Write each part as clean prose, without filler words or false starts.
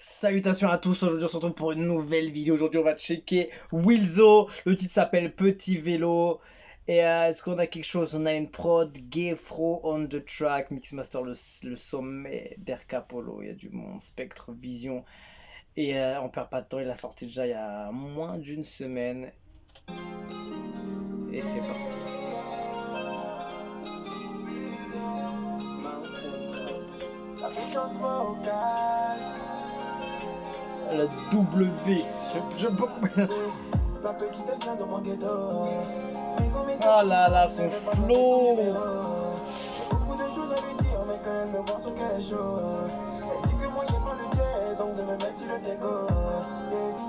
Salutations à tous, aujourd'hui on se retrouve pour une nouvelle vidéo. Aujourd'hui on va checker Wilzo, le titre s'appelle Petit Vélo. Et est-ce qu'on a quelque chose? On a une prod, Gefro on the track, Mixmaster le sommet, Derka Polo, il y a du monde, Spectre Vision. Et on perd pas de temps, il a sorti déjà il y a moins d'une semaine. Et c'est parti. La puissance vocale. La W, je peux... La petite elle vient de mon ghetto. Oh là là, son flow. J'ai beaucoup de choses à lui dire, mais quand elle me voit son cœur est chaud. Elle dit que moi j'ai pas le jet, donc de me mettre sur le déco.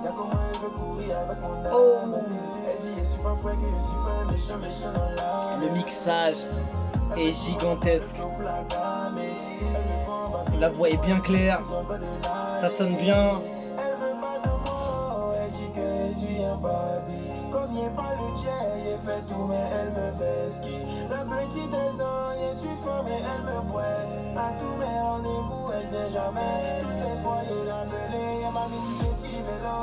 Y'a comment elle veut courir avec mon âme. Elle dit je suis pas frais, que je suis pas un méchant dans l'âme. Le mixage est gigantesque. La voix est bien claire, ça sonne bien. Elle veut pas de mots, elle dit que je suis un baby. Comme il n'y a pas le jet, j'ai fait tout, mais elle me fait ski. La petite ans, je suis fort, mais elle me boit. À tous mes rendez-vous, elle vient jamais. Toutes les fois, je l'appelais, elle m'a mis sur petit vélo.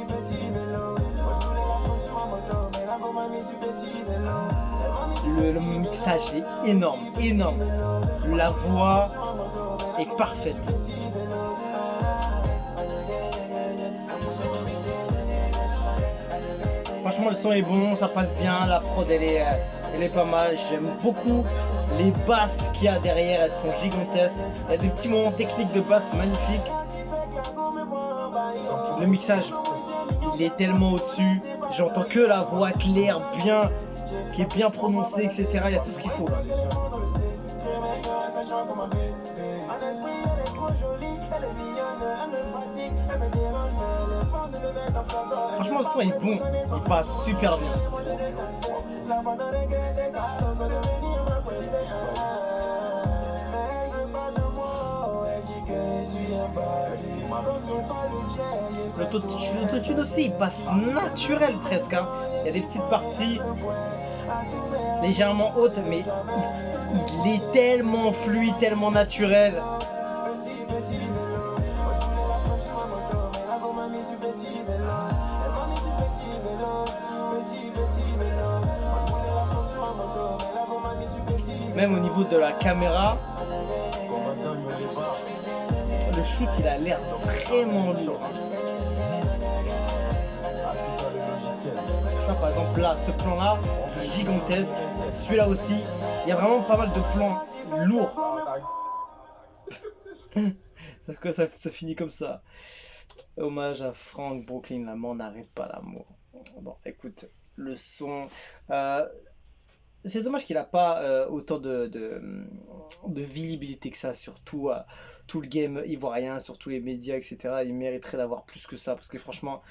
Petit vélo. Moi, je voulais la prendre sur ma moto, mais la gomme m'a mis sur petit vélo. Le mixage est énorme. La voix est parfaite. Franchement, le son est bon, ça passe bien, la prod elle est pas mal. J'aime beaucoup les basses qu'il y a derrière, elles sont gigantesques. Il y a des petits moments techniques de basse magnifiques. Le mixage, il est tellement au-dessus. J'entends que la voix claire, bien, qui est bien prononcée, etc. Il y a tout ce qu'il faut. Franchement, le son est bon, il passe super bien. L'autotune aussi, il passe naturel presque. Hein. Il y a des petites parties légèrement hautes, mais il est tellement fluide, tellement naturel. Même au niveau de la caméra, le shoot il a l'air vraiment lourd. Tu vois, par exemple là, ce plan là, gigantesque. Celui-là aussi, il y a vraiment pas mal de plans lourds. Ça finit comme ça. Hommage à Frank Brooklyn, l'amour n'arrête pas l'amour. Bon, écoute, le son. C'est dommage qu'il n'a pas autant de visibilité que ça sur tout le game ivoirien, sur tous les médias, etc. Il mériterait d'avoir plus que ça parce que franchement,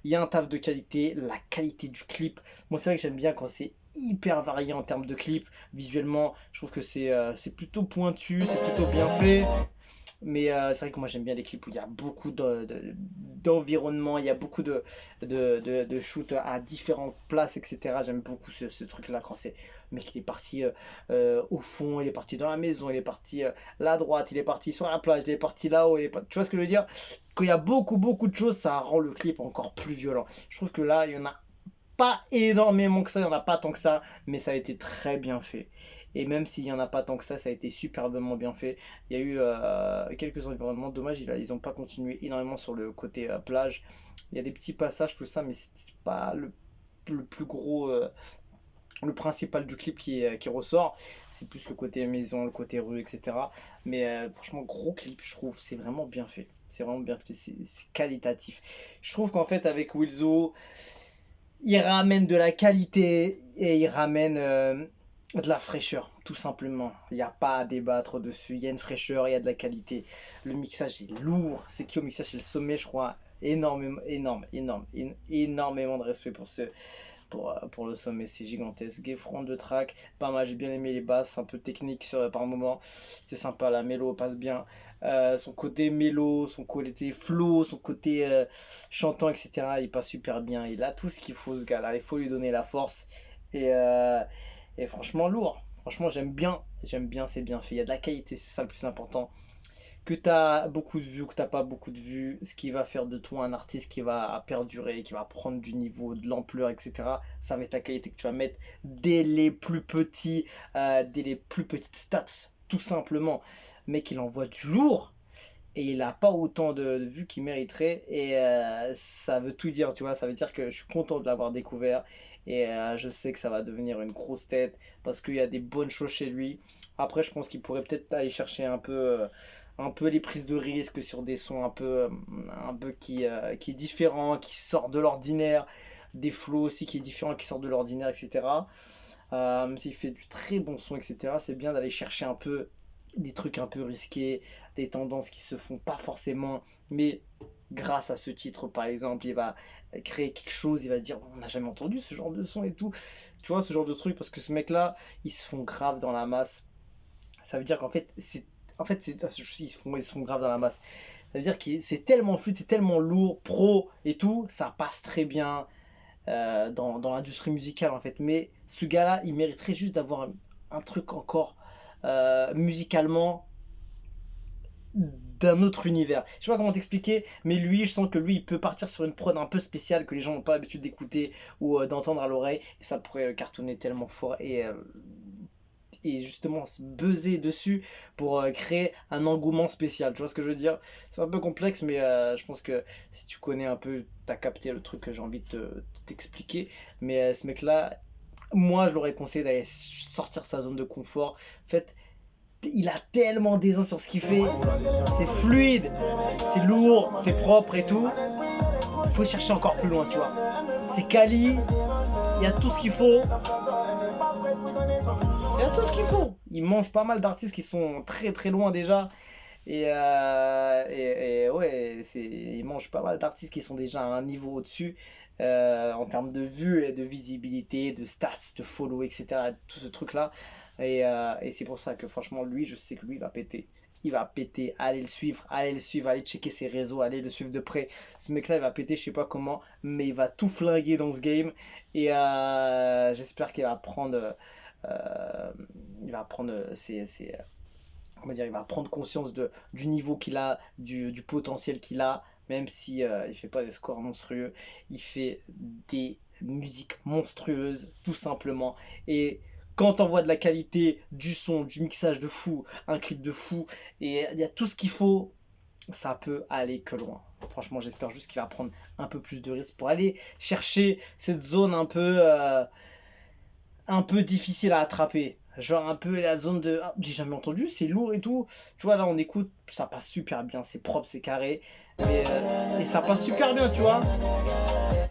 il y a un taf de qualité, la qualité du clip. Moi, c'est vrai que j'aime bien quand c'est hyper varié en termes de clip. Visuellement, je trouve que c'est plutôt pointu, c'est plutôt bien fait. Mais c'est vrai que moi j'aime bien les clips où il y a beaucoup d'environnement, il y a beaucoup de shoot à différentes places, etc. J'aime beaucoup ce truc-là quand c'est le mec il est parti au fond, il est parti dans la maison, il est parti là à droite, il est parti sur la plage, il est parti là-haut, tu vois ce que je veux dire? Quand il y a beaucoup de choses, ça rend le clip encore plus violent. Je trouve que là, il y en a pas énormément que ça, il n'y en a pas tant que ça, mais ça a été très bien fait. Et même s'il n'y en a pas tant que ça a été superbement bien fait. Il y a eu quelques environnements, dommage, ils n'ont pas continué énormément sur le côté plage. Il y a des petits passages, tout ça, mais c'est pas le plus gros, le principal du clip qui ressort. C'est plus le côté maison, le côté rue, etc. Mais franchement, gros clip, je trouve, c'est vraiment bien fait. C'est vraiment bien fait, c'est qualitatif. Je trouve qu'en fait, avec Wilzo, il ramène de la qualité et il ramène de la fraîcheur, tout simplement. Il n'y a pas à débattre dessus. Il y a une fraîcheur, il y a de la qualité. Le mixage est lourd. C'est qui au mixage? C'est le sommet, je crois. Énormément de respect pour le sommet, c'est gigantesque. Gefron de track, pas mal, j'ai bien aimé les basses, un peu technique par moment, c'est sympa, la mélo passe bien. Son côté mélo, son côté flow, son côté chantant, etc. Il passe super bien, il a tout ce qu'il faut ce gars-là, il faut lui donner la force. Et franchement lourd, franchement j'aime bien, c'est bien fait, il y a de la qualité, c'est ça le plus important. que tu as beaucoup de vues ou que tu n'as pas beaucoup de vues, ce qui va faire de toi un artiste qui va perdurer, qui va prendre du niveau, de l'ampleur, etc. Ça va être la qualité que tu vas mettre dès les plus petites stats, tout simplement. Mec, il envoie du lourd et il n'a pas autant de vues qu'il mériterait et ça veut tout dire, tu vois, ça veut dire que je suis content de l'avoir découvert et je sais que ça va devenir une grosse tête parce qu'il y a des bonnes choses chez lui. Après, je pense qu'il pourrait peut-être aller chercher un peu les prises de risque sur des sons un peu qui est différent, qui sort de l'ordinaire, des flows aussi qui est différent, qui sort de l'ordinaire, etc. Même s'il fait du très bon son, etc. C'est bien d'aller chercher un peu des trucs un peu risqués, des tendances qui se font pas forcément, mais grâce à ce titre par exemple, il va créer quelque chose, il va dire on n'a jamais entendu ce genre de son et tout, tu vois, ce genre de truc, parce que ce mec là, ils se font grave dans la masse. Ça veut dire qu'en fait, ils se font grave dans la masse. Ça veut dire que c'est tellement fluide, c'est tellement lourd, pro et tout, ça passe très bien dans l'industrie musicale en fait. Mais ce gars-là, il mériterait juste d'avoir un truc encore musicalement d'un autre univers. Je sais pas comment t'expliquer, mais lui, je sens que lui, il peut partir sur une prod un peu spéciale que les gens n'ont pas l'habitude d'écouter ou d'entendre à l'oreille, et ça pourrait cartonner tellement fort et justement se buzzer dessus pour créer un engouement spécial. Tu vois ce que je veux dire? C'est un peu complexe, mais je pense que si tu connais un peu, t'as capté le truc que j'ai envie de t'expliquer. Mais ce mec-là, moi, je l'aurais conseillé d'aller sortir de sa zone de confort. En fait, il a tellement d'aisance sur ce qu'il fait. C'est fluide, c'est lourd, c'est propre et tout. Il faut chercher encore plus loin, tu vois. C'est quali, il y a tout ce qu'il faut. Il y a tout ce qu'il faut. Il mange pas mal d'artistes qui sont très très loin déjà. Et ouais, il mange pas mal d'artistes qui sont déjà à un niveau au-dessus en termes de vues et de visibilité, de stats, de follow, etc. Tout ce truc-là. Et c'est pour ça que franchement, lui, je sais que lui, il va péter. Il va péter, allez le suivre, allez checker ses réseaux, allez le suivre de près. Ce mec-là, il va péter, je sais pas comment, mais il va tout flinguer dans ce game. Et j'espère qu'il va prendre, euh, comment dire, il va prendre conscience du niveau qu'il a, du potentiel qu'il a, même si il fait pas des scores monstrueux, il fait des musiques monstrueuses, tout simplement. Et quand on voit de la qualité, du son, du mixage de fou, un clip de fou, et il y a tout ce qu'il faut, ça peut aller que loin. Franchement, j'espère juste qu'il va prendre un peu plus de risques pour aller chercher cette zone un peu difficile à attraper. Genre un peu la zone de ah, j'ai jamais entendu, c'est lourd et tout. Tu vois, là on écoute, ça passe super bien, c'est propre, c'est carré. Et ça passe super bien, tu vois.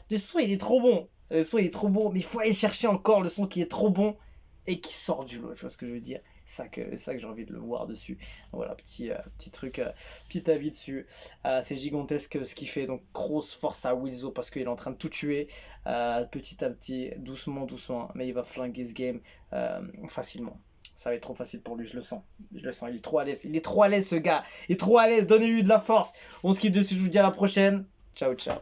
Le son il est trop bon. Le son il est trop bon, mais il faut aller chercher encore le son qui est trop bon et qui sort du lot, tu vois ce que je veux dire. C'est ça que j'ai envie de le voir dessus. Voilà, petit truc, petit avis dessus. C'est gigantesque ce qu'il fait, donc grosse force à Wilzo parce qu'il est en train de tout tuer petit à petit, doucement, doucement, mais il va flinguer ce game facilement. Ça va être trop facile pour lui, je le sens. Je le sens, il est trop à l'aise. Il est trop à l'aise ce gars. Il est trop à l'aise, donnez-lui de la force. On se quitte dessus, je vous dis à la prochaine. Ciao, ciao.